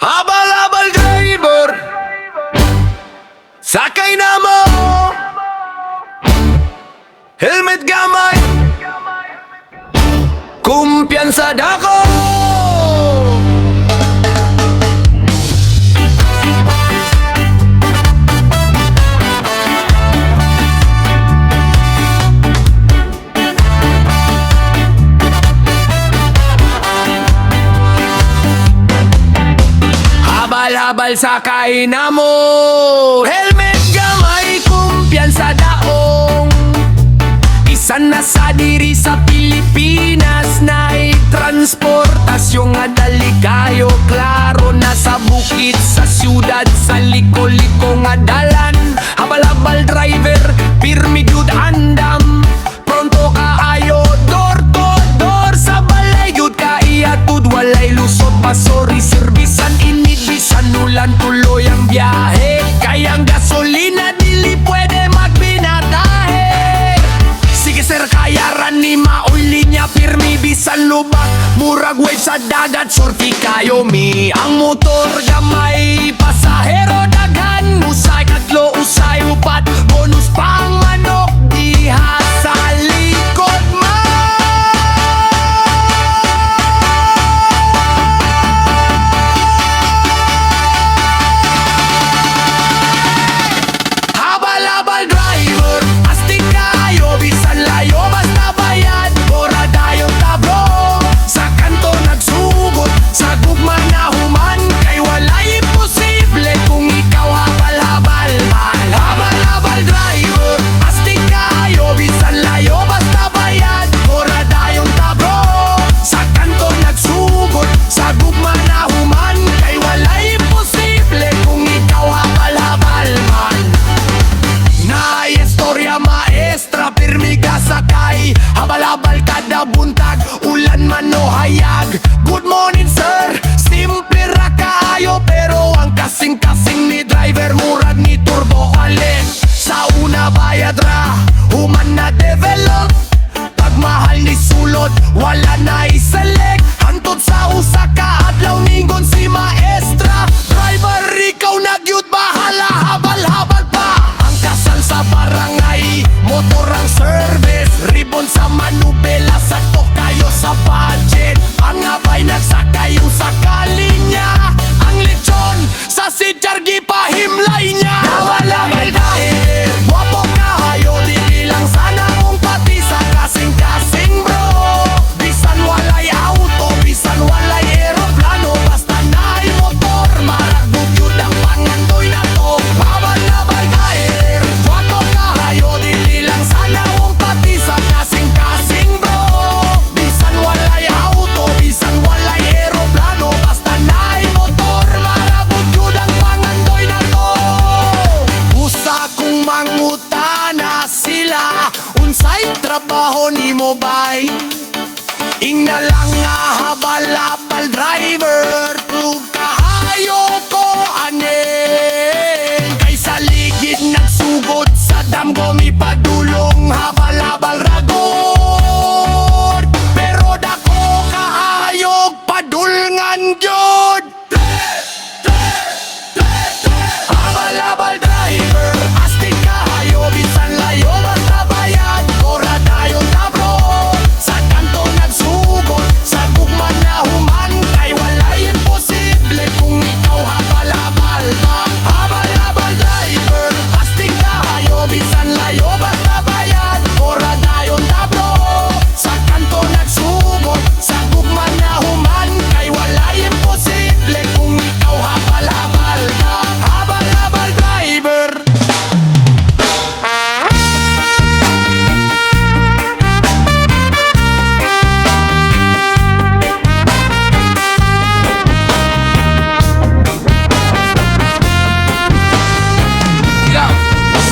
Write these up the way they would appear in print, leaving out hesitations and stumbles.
Habal-habal driver, sakay na mo. Helmet gamay, kumpiyansa dako. Habal-habal sakay na mo. Helmet gamay, kumpiyansa daong. Isa na sa diri sa Pilipinas na transportasyon nga dali kayo. Klaro na sa bukid, sa syudad, sa liko-liko nga dalan. Habal-habal driver, pirmi gyud andam. Pronto kaayo, door to door. Sa balay gyud kaiatud, walay lusot pa. Sorry, servisan init, bisan ulan, tuloy ang biyahe. Kayang gasolina, dili pwede magbinatahe. Sige sir, kayaran ni maoy linya, pirmi bisan lubak. Murag wave sa dagat, surti kayo mi. Ang motor gamay, pasahero daghan. Usay katlo, usay upat, bonus pang manok. Diha sa likod man. Habal-habal driver, astig kayo, bisan layo, basta bayad. Bora dayon tablo, sa kanto nagsugod, sa gugma na human. Kay walay imposible kung ikaw habal-habal man. Habal-habal driver, astig kayo, bisan layo, basta bayad. Bora dayon tablo, sa kanto nagsugod, sa gugma na human. Kay walay imposible kung ikaw habal-habal man. Na istorya maestra, pirmi ka sakay. Habal-habal kada buntag, ulan man o hayag. Good morning sir, simple ra kaayo. Pero ang kasing-kasing ni driver, murag ni turbo alin. Sa una bayad ra, human na develop. Pagmahal ni sulod, wala na iselect. Hantod sa usa ka adlaw, ningon si maestra. Driver, ikaw nagyud bahala, habal-habal pa. Ang kasal sa barangay, motor ang service. Ribbon sa manubela, sakto kayo sa budget. Ang abay nagsakay yung sa kalinya. Ang lechon sa sidyargi pahimlay niya. Habal-habal dahil wapo kayo, di lang sana mong pati sa kasing-kasing bro. Bisan walay auto, bisan walay aeroplano, basta naay motor, maragbog yun ang pangandoy na to. Habal-habal dahil wapo kayo, di lang sana mong pati sa kasing-kasing bro. Bisan walay auto, bisan walay aeroplano, basta naay motor, maragbog yun ang pangandoy na to. Usa kong mangutana sila, unsay trabaho ni mo bay? Ingna lang nga habal-habal driver, tug kahayo ko anin. Kay sa ligid nagsugod, sa damgo mi padulong. Habal-habal ragod, pero dako kahayog padulngan gyud. Habal-habal driver, astig kahayo, bisan layo, basta bayad. Bora dayon tablo, sa kanto nagsugod, sa gugma na human. Kay walay imposible kung ikaw habal-habal ba. Habal-habal driver, astig kahayo, bisan layo, basta bayad. Bora dayon tablo, sa kanto nagsugod, sa gugma na human. Kay walay imposible kung ikaw habal-habal ba. Habal-habal driver.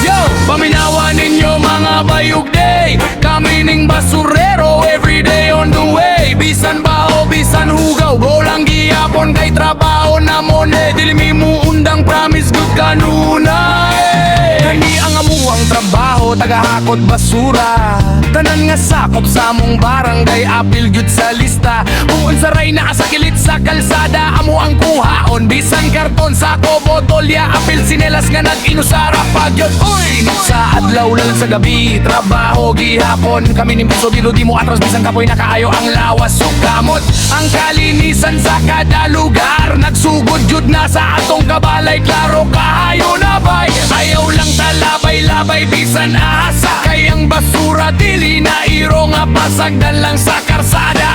Yo, paminawa ninyo mga bayog day. Kami ning basurero, everyday on the way. Bisan bao, bisan hugaw, bolang giyapon kay trabaho na mo ne. Dili mi mo undang promise good kanunay. Kani ang amuang trabaho, tagahakot basura. Tanan nga sakop sa among barangay, apil gyud sa lista. Kung unsaray na sa kilit sa kalsada, amo ang kuhaon. Bisan karton sa botolya, apil sinelas nga nag-inusara pagyod. Uy! Sa adlaw lang sa gabi, trabaho gihapon. Kami ni piso dilo di mo atras, bisan kapoy nakaayo ang lawas sukamot. Ang kalinisan sa kada lugar, nagsugod jud na sa atong kabalay. Klaro kahayo na bay, ayaw lang talabay-labay bisan asa. Kayang basura dili na iro nga pasagdan lang sa karsada.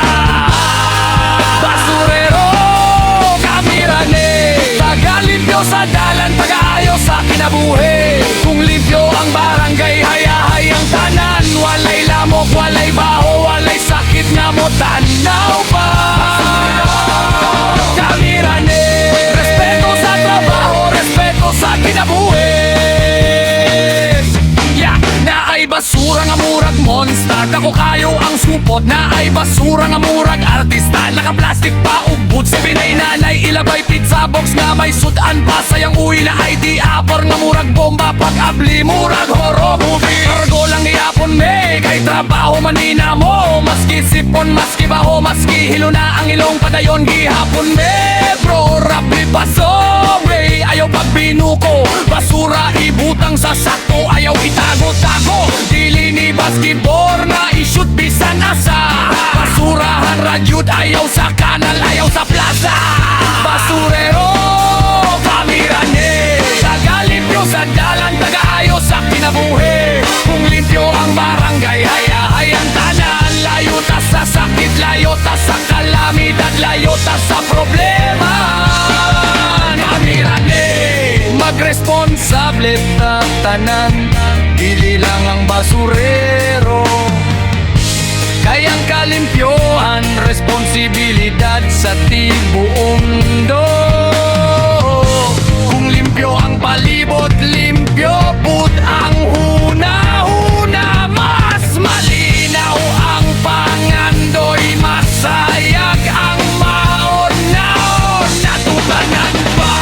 Basurero kami rane, taga-limpyo sa dalan, taga-ayo sa kinabuhi. Kung limpyo ang barangay, hayahayang tanan. Walay lamok, walay baho, walay sakit nga mo tanaw pa. Kami rane, respeto sa trabaho, respeto sa kinabuhi. Na ay basura nga murag monster, dako kayo ang supot. Na ay basura nga murag artista, naka-plastic pa ubod. Si binay nanay ilabay pizza box nga may sudan pa. Sayang uwi na ID apor nga murag bomba, pag-abli murag horror movie. Cargo lang iapon me, kay trabaho manina mo. Maski sipon, maski baho, maski hilo na ang ilong padayon gihapon me. Bro, rapi pasobre, ayaw pagbinuko. Basura ibutang sa sakto, ayaw itago-tago. Dili ni basketball na ishoot bisan asa. Basurahan radyod, ayaw sa kanal, ayaw sa plaza. Basurero kami rane, taga-limpyo sa dalan, taga-ayo sa kinabuhi. Kung limpyo ang barangay, hayahayang tanan. Layo ta sa sakit, layo ta sa kalamidad, layo ta sa problema. Kami rane, magresponsable ta tanan, dili lang ang basurero. Kayang kalimpyohan, responsibilidad sa tibuong mundo. Kung limpyo ang palibot, limpyo pud ang huna-huna. Mas malinaw ang pangandoy, masayag ang maon-naon. Natutanan pa.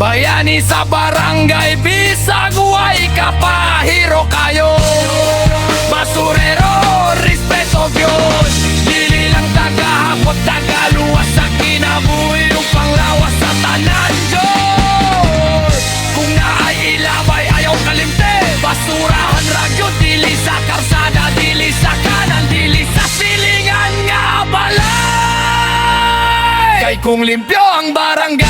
Bayani sa barangay, bisag way kapahiro kayo. Basurero, respeto Diyos, dili lang tagahapot, tagaluwas sa kinabuhi. Yung panglawas sa tanan Diyos. Kung naay ilabay, ayaw kalimte. Basurahan radyo, dili sa karsada, dili sa kanan, dili sa silingan nga balay. Kay kung limpyo ang barangay,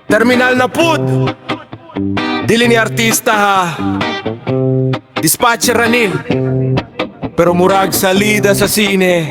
terminal na pud, dili ni artista ha, dispatcher ranil, pero murag salida sa sine.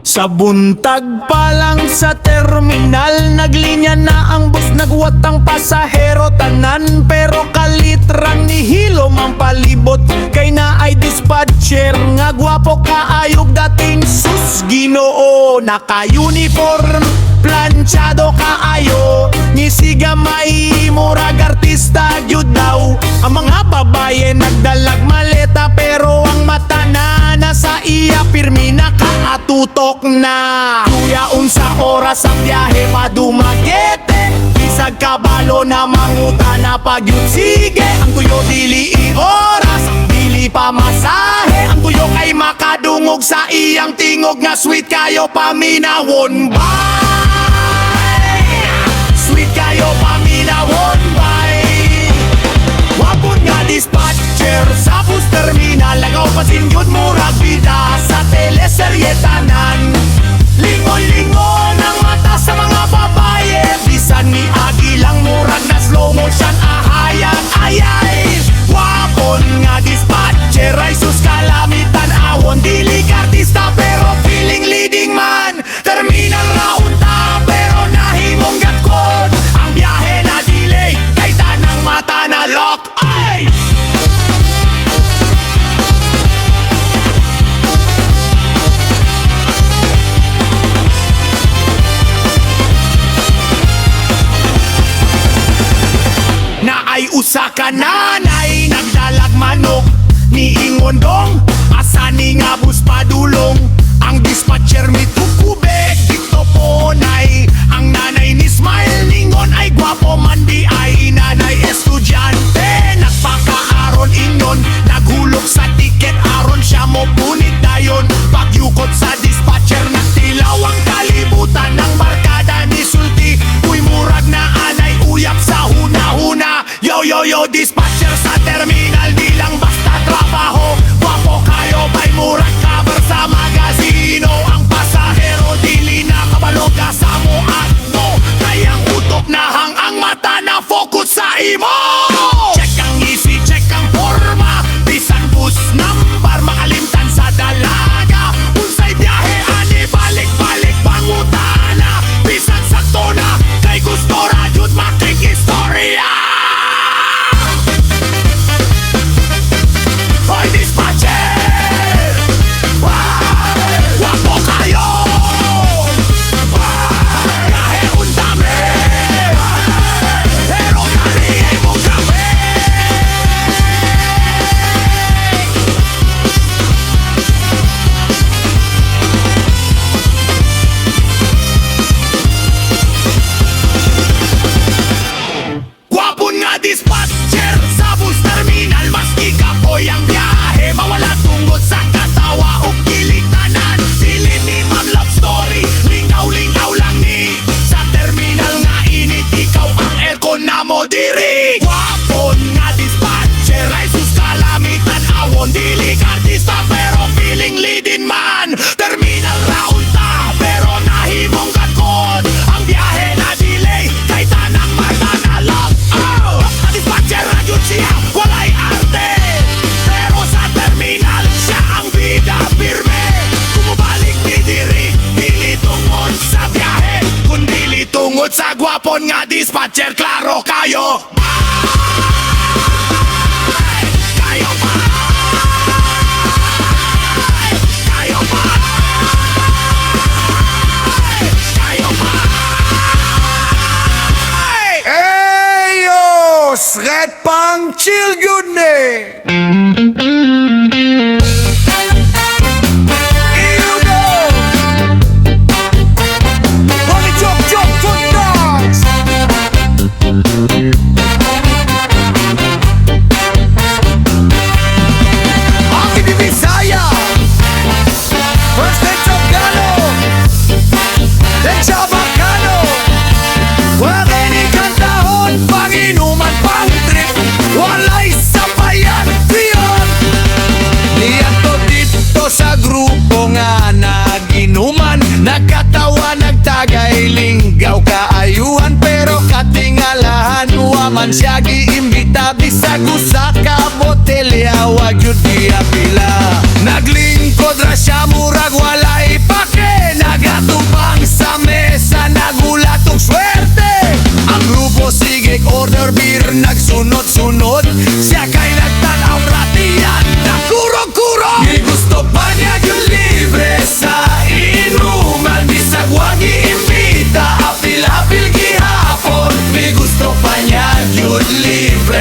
Sa buntag pa lang sa terminal, naglinya na ang bus, nagwatang pasahero tanan. Pero kalitrang ni hilom ang palibot, kay na ay dispatcher nga gwapo kaayog dating sus Ginoo. Naka-uniform, planchado kaayo, ngisiga may murag artista gyud daw. Ang mga babaye nagdalag maleta, pero ang mata na nasa iya pirmi nakaatutok na. Kuya unsa oras ang biyahe padumagete, bisag kabalo na manguta na pagyud sige. Ang tuyo dili oras, dili pa masahe. Ang tuyo kay makadungog sa iyang tingog nga sweet kayo paminawon bay. Sweet kayo paminawon bay. Wapon nga dispatcher sa bus terminal, lagaw pasin yun murag bida sa teleserye tanan. Lingon-lingon ang mata sa mga babae, bisan ni agilang murag na slow motion ahayag ayay. Wapon nga dispatcher ay sus kalamitan awon dili Walay usa ka nanay nagdalag manok niingon dong asa ni nga bus padulong. Ang dispatcher mitukubek dito po nay. Ang nanay ni Smile ningon ay gwapo man di ay nanay estudyante. Nagpakaaron ingon naghulog sa tiket aron siya mo punit dayon. Pagyukot sa dispatcher nagtilaw ang kalibutan ng barkada ni Sulti. Uy murag na anay uyap sa huna-huna. Yo dispatcher sa terminal di lang basta trabaho. Gwapo kayo ba'y murag cover sa magazino. Ang pasahero dili na kabalog ka sa mo at no. Kayang utok na hang ang mata na focus sa imo. Check ang easy, check ang forma. Bisan bus number makalimtan sa dalaga. Unsay biyahe ani balik-balik pangutana. Bisan sakto na kay gusto ra jud makikistorya. Hoy dispatcher, wapo kayo. Biyahe undami, pero narinig mo kami. Gwapon nga dispatcher sa bus terminal. Maski kapoy ang biyahe mawala tungod sa katawa o kilitanan. Dili ni ma'am love story, lingaw-lingaw lang ni. Sa terminal nga init ikaw ang aircon na mo diri. Gwapon nga dispatcher ay sus kalamitan awon. Dili ka artista pero feeling leading man. Terminal round ta pero nahimong gagod. Ang biyahe na delay kay tanang mata na lock. Ang dispatcher na yun siya walay arte. Pero sa terminal siya ang bida firme. Kumubalik ni diri dili tungod sa biyahe kundi tungod sa gwapon nga dispatcher. Klaro kayo. Kayo pa. Kayo pa. Kayo pa. Eyos! Red pang chill yun eh! You know! Money chop chop for dogs! Ang ibibisaya! First let's Gano! Let's Bacano! Huwag inikantahon Panginuman pang trip Walay sabayan Piyon Niyato dito sa grupo nga naginuman. Nagkatawa nagtagay linggaw kaayuhan. Pero katingalahan Waman siya giimbita. Bisag usa ka botelya wag yun diapila. Naglingkod ra siya murag walay pake. Nagatubang sa mesa nagulat og swerte. Ang grupo sige order beer nagsunod-sunod. Siya kay nagtanaw ratiyan nagkurog-kurog. Di gusto pa niya yung libre sa inuman. Bisag wag iimbita apil-apil gihapon. Di gusto pa niya yung libre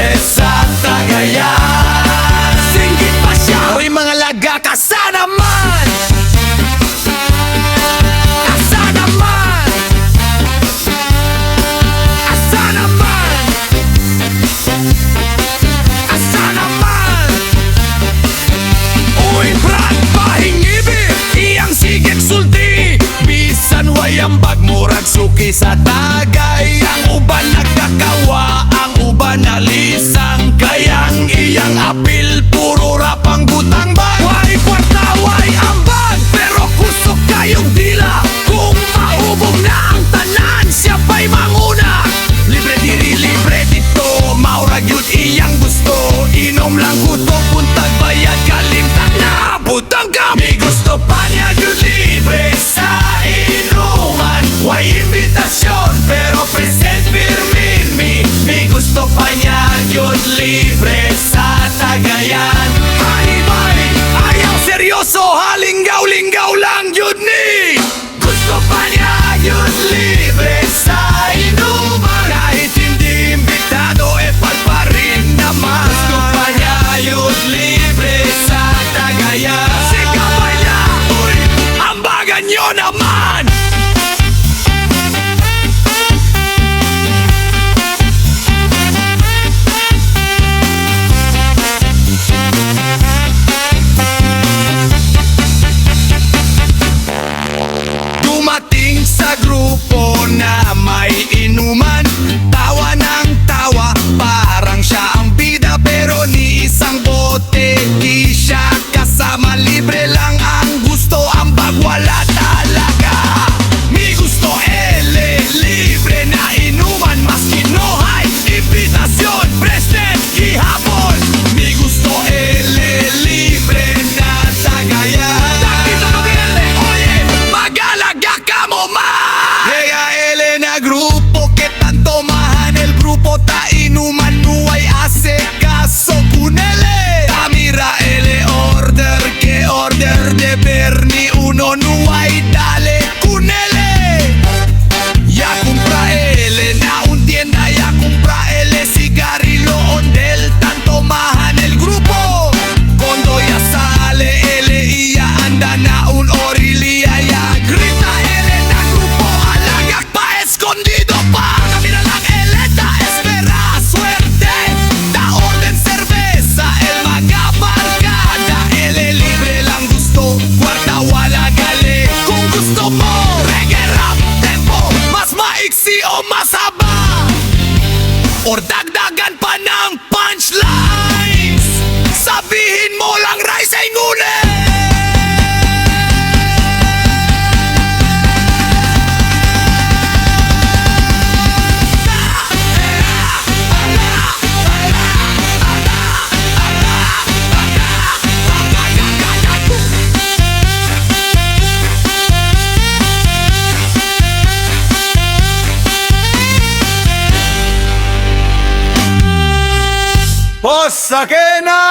Boss, sakay na!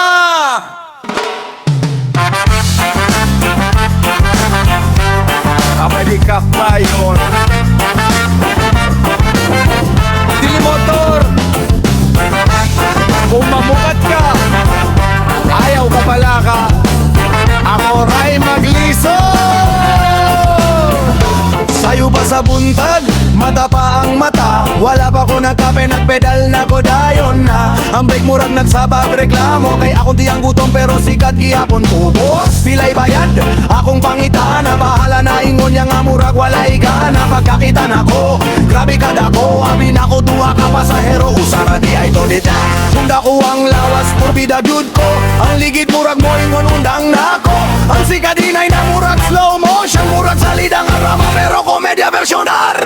Apa di kapayon? Dili motor! Kung mamukat ka, ayaw ka pala ka. Ako ray magliso. Sayo ba sa buntag? Mata pa ang mata. Wala pa ko nagkape, nagpedal na ko dayon na. Ang bike murag nagsabag reklamo. Kay akong tiyang gutom pero sikat gihapon tubos. Pilay bayad, akong pangitaan na. Bahala na ingon niya nga murag walay gana. Pagkakita na ko, grabe ka dako. Amin ako tuwa ka pasahero. Usara di ay to dita. Kung dako ang lawas, purbida gyud ko. Ang ligid murag mo ingon undang na ko. Ang sikadinay na murag slow motion. Murag salida nga rama pero komedya versionar.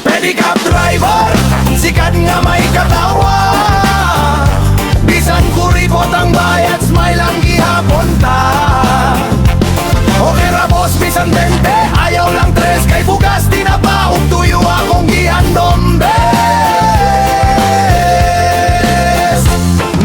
Pedicab driver, sikat nga may katawa. Bisan kuripot ang bayad, smile ang gihapon ta. Okay ra boss, bisan 20, ayaw lang tres. Kay bugas di na pa, tuyo akong gihandom bes.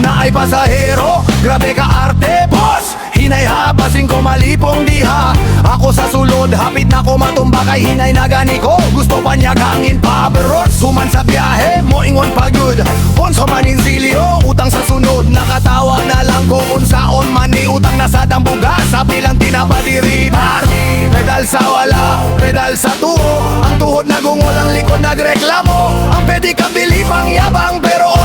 Na ay pasahero, grabe ka arte boss. Hinay ha, basing ko malipong diha. Ako sa sulod, hapit na ko matumba. Kay hinay na gani ko, gusto pa niya gangin pa. Pero suman sa biyahe, mo ingon pa good. Unsa man in silyo, utang sa sunod. Nakatawa na lang ko unsaon man ni utang na sa dambuga. Sa pilang tinapadiri party. Pedal sa wala, pedal sa tuo. Ang tuhod na gungol, ang likod nagreklamo. Ang pwede ka bili pang yabang pero